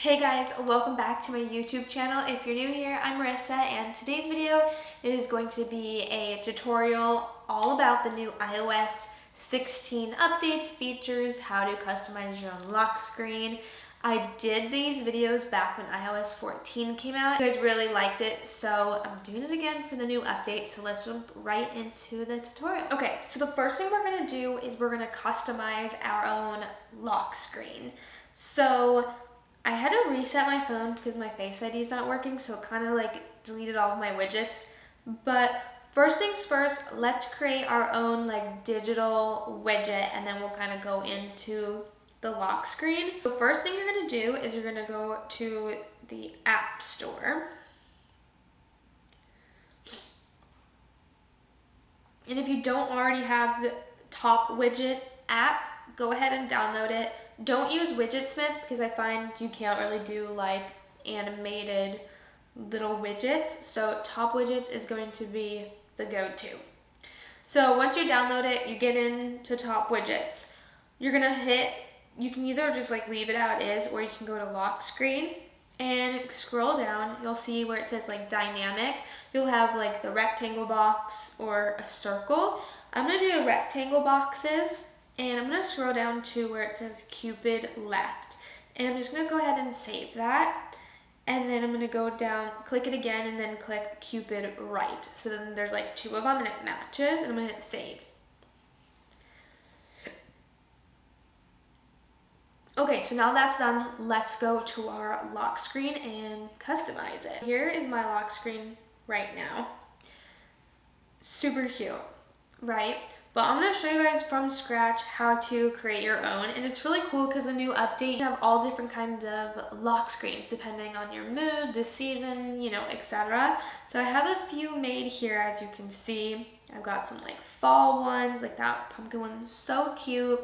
Hey guys, welcome back to my YouTube channel. If you're new here, I'm Marissa, and today's video is going to be a tutorial all about the new iOS 16 updates, features, how to customize your own lock screen. I did these videos back when iOS 14 came out. You guys really liked it, so I'm doing it again for the new update, so let's jump right into the tutorial. Okay, so the first thing we're gonna do is we're gonna customize our own lock screen. So I had to reset my phone because my Face ID is not working, so it kind of like deleted all of my widgets. But first things first, let's create our own like digital widget, and then we'll kind of go into the lock screen. The first thing you're gonna do is you're gonna go to the App Store. And if you don't already have the Top Widget app, go ahead and download it. Don't use Widgetsmith because I find you can't really do like animated little widgets. So Top Widgets is going to be the go-to. So once you download it, you get into Top Widgets. You're gonna hit, you can either just like leave it how it is, or you can go to Lock Screen and scroll down. You'll see where it says like dynamic. You'll have like the rectangle box or a circle. I'm gonna do the rectangle boxes. And I'm gonna scroll down to where it says Cupid left. And I'm just gonna go ahead and save that. And then I'm gonna go down, click it again, and then click Cupid right. So then there's like two of them and it matches, and I'm gonna hit save. Okay, so now that's done, let's go to our lock screen and customize it. Here is my lock screen right now. Super cute, right? But I'm gonna show you guys from scratch how to create your own, and it's really cool because the new update, you have all different kinds of lock screens depending on your mood, the season, you know, etc. So I have a few made here, as you can see. I've got some like fall ones, like that pumpkin one, so cute.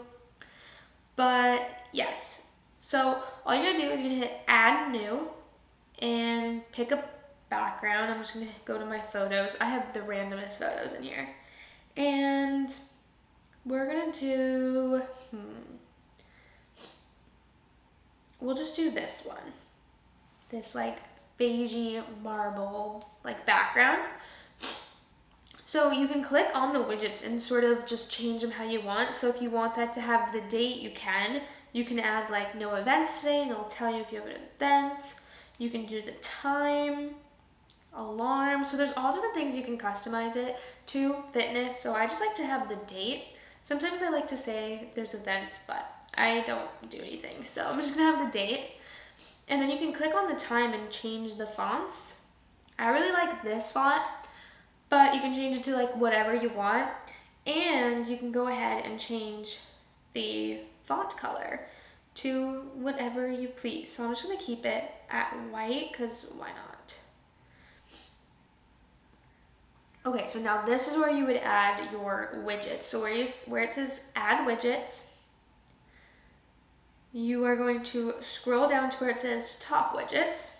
But yes, so all you're gonna do is you're gonna hit add new and pick a background. I'm just gonna go to my photos. I have the randomest photos in here. And we're gonna do, we'll just do this one. This like beigey marble like background. So you can click on the widgets and sort of just change them how you want. So if you want that to have the date, you can. You can add like no events today, and it'll tell you if you have an event. You can do the time, alarm. So there's all different things you can customize it to. Fitness, so I just like to have the date. Sometimes I like to say there's events, but I don't do anything, so I'm just gonna have the date. And then you can click on the time and change the fonts. I really like this font, but you can change it to like whatever you want, and you can go ahead and change the font color to whatever you please. So I'm just gonna keep it at white because why not? Okay, so now this is where you would add your widgets. So where it says add widgets, you are going to scroll down to where it says top widgets.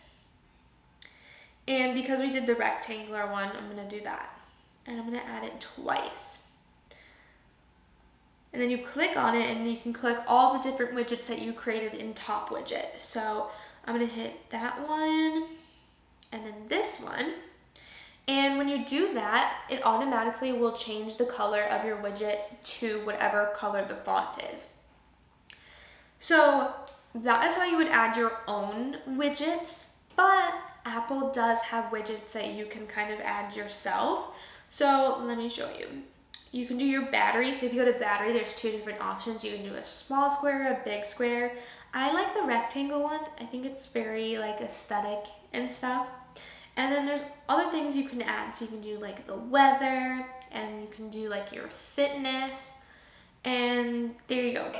And because we did the rectangular one, I'm gonna do that. And I'm gonna add it twice. And then you click on it, and you can click all the different widgets that you created in top widget. So I'm gonna hit that one, and then this one. And when you do that, it automatically will change the color of your widget to whatever color the font is. So that is how you would add your own widgets, but Apple does have widgets that you can kind of add yourself. So let me show you. You can do your battery. So if you go to battery, there's two different options. You can do a small square, a big square. I like the rectangle one. I think it's very like aesthetic and stuff. And then there's other things you can add. So you can do like the weather, and you can do like your fitness, and there you go.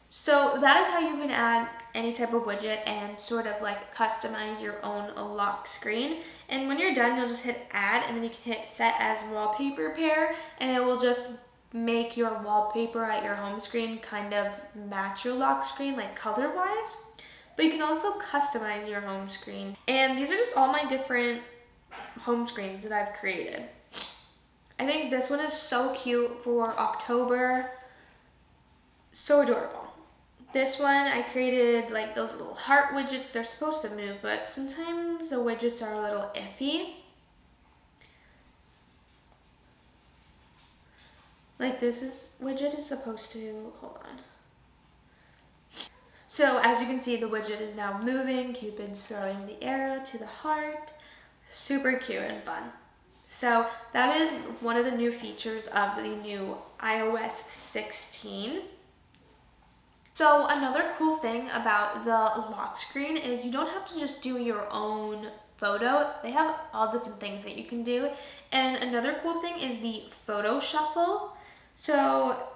So that is how you can add any type of widget and sort of like customize your own lock screen. And when you're done, you'll just hit add, and then you can hit set as wallpaper pair, and it will just make your wallpaper at your home screen kind of match your lock screen like color wise. But you can also customize your home screen. And these are just all my different home screens that I've created. I think this one is so cute for October. So adorable. this one, I created like those little heart widgets. They're supposed to move, but sometimes the widgets are a little iffy. Like this widget is supposed to, hold on. So as you can see, the widget is now moving. Cupid's throwing the arrow to the heart. Super cute and fun. So that is one of the new features of the new iOS 16. So another cool thing about the lock screen is you don't have to just do your own photo. They have all different things that you can do. And another cool thing is the photo shuffle. So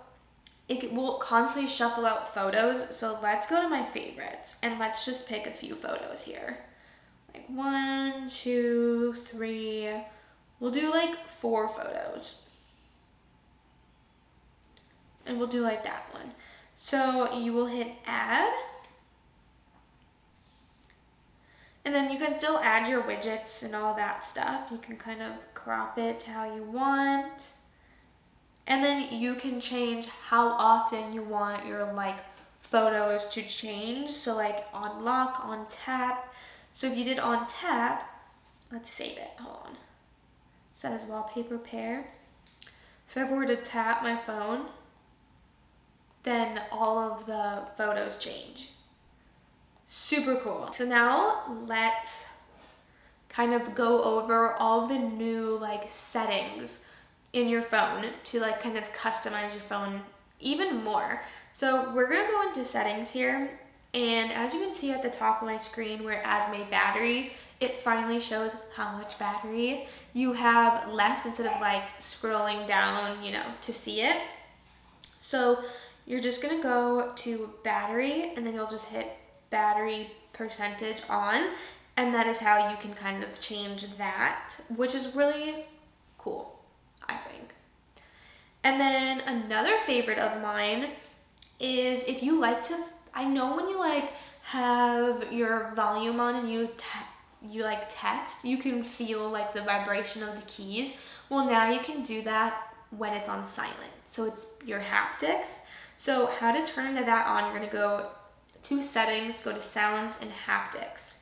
it will constantly shuffle out photos. So let's go to my favorites and let's just pick a few photos here. Like 1, 2, 3. We'll do like 4 photos. And we'll do like that one. So you will hit add. And then you can still add your widgets and all that stuff. You can kind of crop it to how you want. And then you can change how often you want your like photos to change. So like on lock, on tap. So if you did on tap, let's save it, hold on. Set as wallpaper pair. So if I were to tap my phone, then all of the photos change. Super cool. So now let's kind of go over all of the new like settings in your phone to like kind of customize your phone even more. So we're gonna go into settings here, and as you can see at the top of my screen where it has my battery, it finally shows how much battery you have left instead of like scrolling down, you know, to see it. So you're just gonna go to battery and then you'll just hit battery percentage on, and that is how you can kind of change that, which is really cool, I think. And then another favorite of mine is if you like to, I know when you like have your volume on and you like text, you can feel like the vibration of the keys. Well, now you can do that when it's on silent. So it's your haptics. So how to turn that on, you're gonna go to settings, go to sounds and haptics.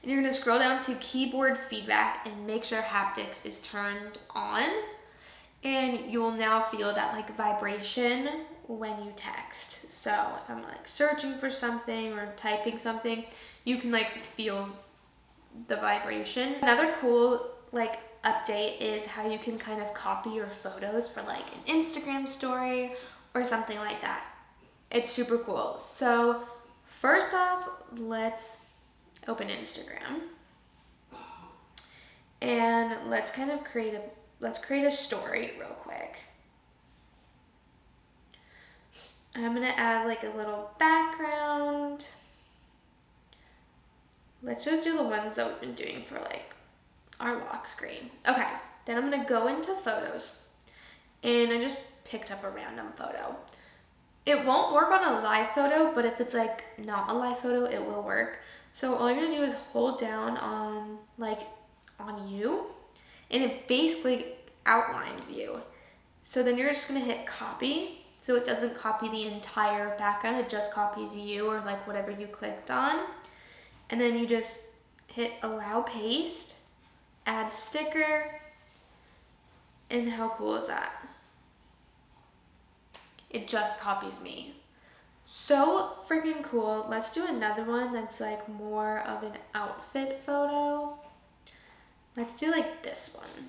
And you're gonna scroll down to keyboard feedback and make sure haptics is turned on. And you will now feel that like vibration when you text. So if I'm like searching for something or typing something, you can like feel the vibration. Another cool like update is how you can kind of copy your photos for like an Instagram story or something like that. It's super cool. So first off, let's open Instagram. And let's kind of create a story real quick. I'm gonna add like a little background. Let's just do the ones that we've been doing for like our lock screen. Okay, then I'm gonna go into photos and I just picked up a random photo. It won't work on a live photo, but if it's like not a live photo, it will work. So all you're gonna do is hold down on like on you, and it basically outlines you. So then you're just gonna hit copy. So it doesn't copy the entire background, it just copies you or like whatever you clicked on. And then you just hit allow paste, add sticker, and how cool is that? It just copies me. So freaking cool. Let's do another one that's like more of an outfit photo. Let's do like this one.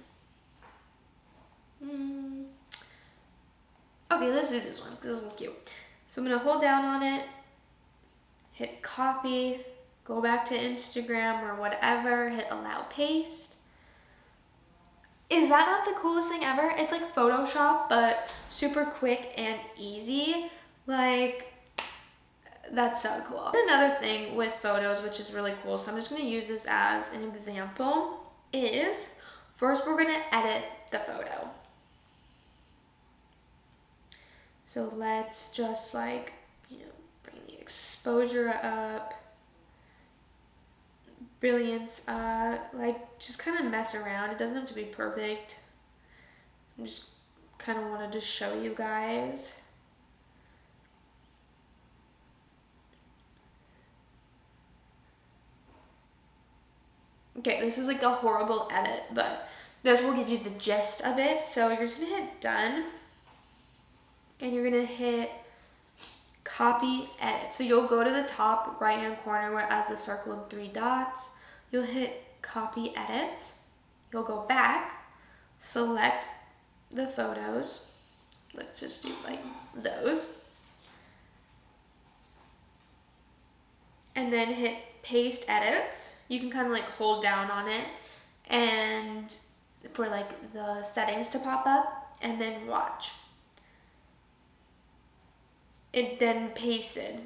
Okay, let's do this one because this one's cute. So I'm gonna hold down on it, hit copy, go back to Instagram or whatever, hit allow paste. Is that not the coolest thing ever? It's like Photoshop, but super quick and easy. Like, that's so cool. Another thing with photos, which is really cool, so I'm just gonna use this as an example, is first we're gonna edit the photo. So let's just like, you know, bring the exposure up, brilliance up, like just kind of mess around. It doesn't have to be perfect. I just kind of want to just show you guys. Okay, this is like a horrible edit, but this will give you the gist of it. So you're just gonna hit done, and you're gonna hit copy edit. So you'll go to the top right hand corner where it has the circle and 3 dots. You'll hit copy edits. You'll go back, select the photos. Let's just do like those. And then hit paste edits. You can kind of like hold down on it and for like the settings to pop up, and then watch. It then pasted.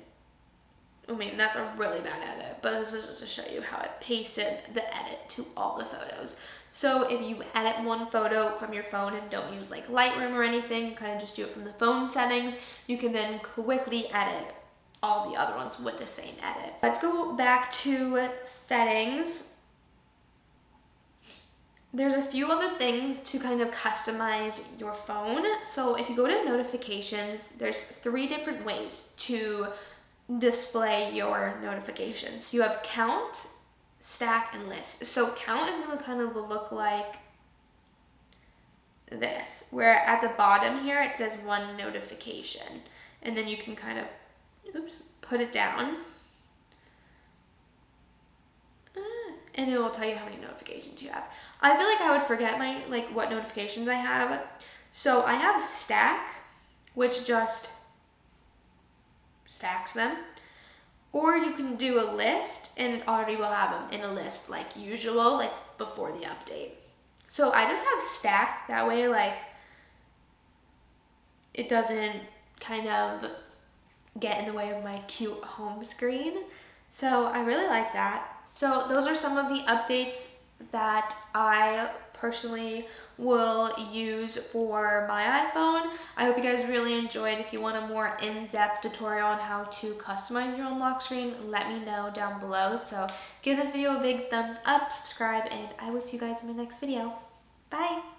I mean, that's a really bad edit, but this is just to show you how it pasted the edit to all the photos. So if you edit one photo from your phone and don't use like Lightroom or anything, you kind of just do it from the phone settings, you can then quickly edit all the other ones with the same edit. Let's go back to settings. There's a few other things to kind of customize your phone. So if you go to notifications, there's 3 different ways to display your notifications. You have count, stack, and list. So count is going to kind of look like this, where at the bottom here it says 1 notification, and then you can kind of put it down, and it will tell you how many notifications you have. I feel like I would forget what notifications I have. So I have stack, which just stacks them. Or you can do a list, and it already will have them in a list like usual, like before the update. So I just have stack, that way like it doesn't kind of get in the way of my cute home screen. So I really like that. So those are some of the updates that I personally will use for my iPhone. I hope you guys really enjoyed. If you want a more in-depth tutorial on how to customize your own lock screen, let me know down below. So give this video a big thumbs up, subscribe, and I will see you guys in my next video. Bye!